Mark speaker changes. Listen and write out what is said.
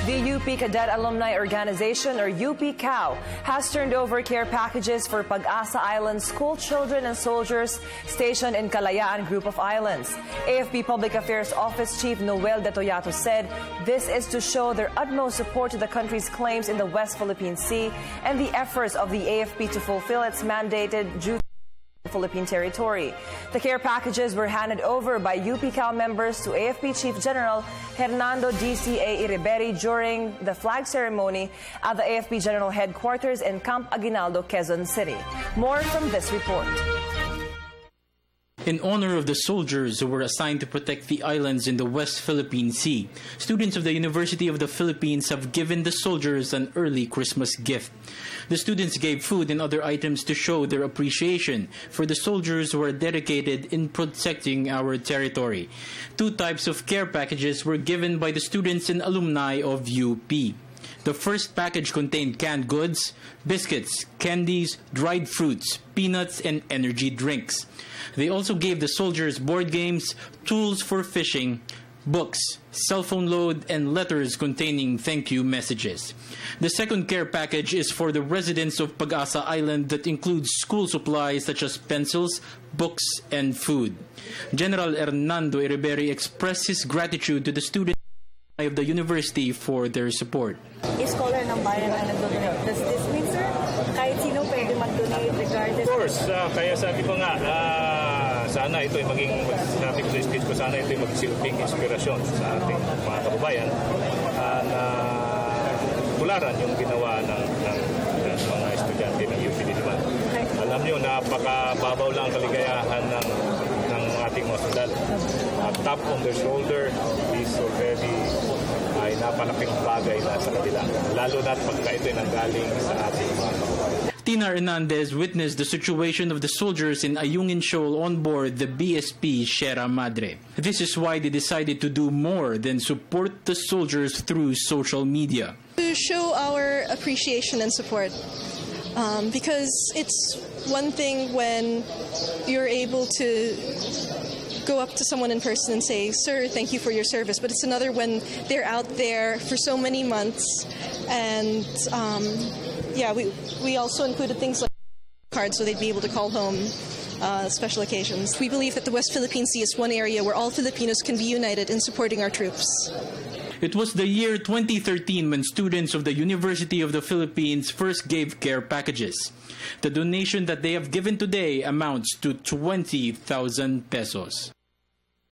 Speaker 1: The UP Cadet Alumni Organization, or UP-CAO, has turned over care packages for Pag-asa Island school children and soldiers stationed in Kalayaan Group of Islands. AFP Public Affairs Office Chief Noel De Toyato said this is to show their utmost support to the country's claims in the West Philippine Sea and the efforts of the AFP to fulfill its mandated duty in Philippine territory. The care packages were handed over by UP-CAO members to AFP Chief General Hernando DCA Iriberri during the flag ceremony at the AFP General Headquarters in Camp Aguinaldo, Quezon City. More from this report.
Speaker 2: In honor of the soldiers who were assigned to protect the islands in the West Philippine Sea, students of the University of the Philippines have given the soldiers an early Christmas gift. The students gave food and other items to show their appreciation for the soldiers who are dedicated in protecting our territory. Two types of care packages were given by the students and alumni of UP. The first package contained canned goods, biscuits, candies, dried fruits, peanuts, and energy drinks. They also gave the soldiers board games, tools for fishing, books, cell phone load, and letters containing thank you messages. The second care package is for the residents of Pag-asa Island that includes school supplies such as pencils, books, and food. General Hernando Iriberri expressed his gratitude to the students of the university for their support.
Speaker 3: Scholar ng bayan ang nag-donate. Does this mean, sir, kahit sino pwede mag-donate regardless?
Speaker 4: Of course, kaya sabi ko nga, sana ito ay maging, sabi ko sa speech ko, sana ito ay magsilbing inspirasyon sa ating mga kababayan na tularan yung ginawa ng mga estudyante ng UP Diliman. Alam nyo, napakababaw lang ang kaligayahan ng ating mga sundalo. At tap on their shoulder is already ay napalaking bagay na sa kanila. Lalo na pagka ito ay nanggaling sa ating mga kababayan.
Speaker 2: Tina Hernandez witnessed the situation of the soldiers in Ayungin Shoal on board the BSP Sierra Madre. This is why they decided to do more than support the soldiers through social media.
Speaker 5: To show our appreciation and support, because it's one thing when you're able to go up to someone in person and say, "Sir, thank you for your service," but it's another when they're out there for so many months. And yeah, we also included things like cards so they'd be able to call home special occasions. We believe that the West Philippine Sea is one area where all Filipinos can be united in supporting our troops.
Speaker 2: It was the year 2013 when students of the University of the Philippines first gave care packages. The donation that they have given today amounts to 20,000 pesos.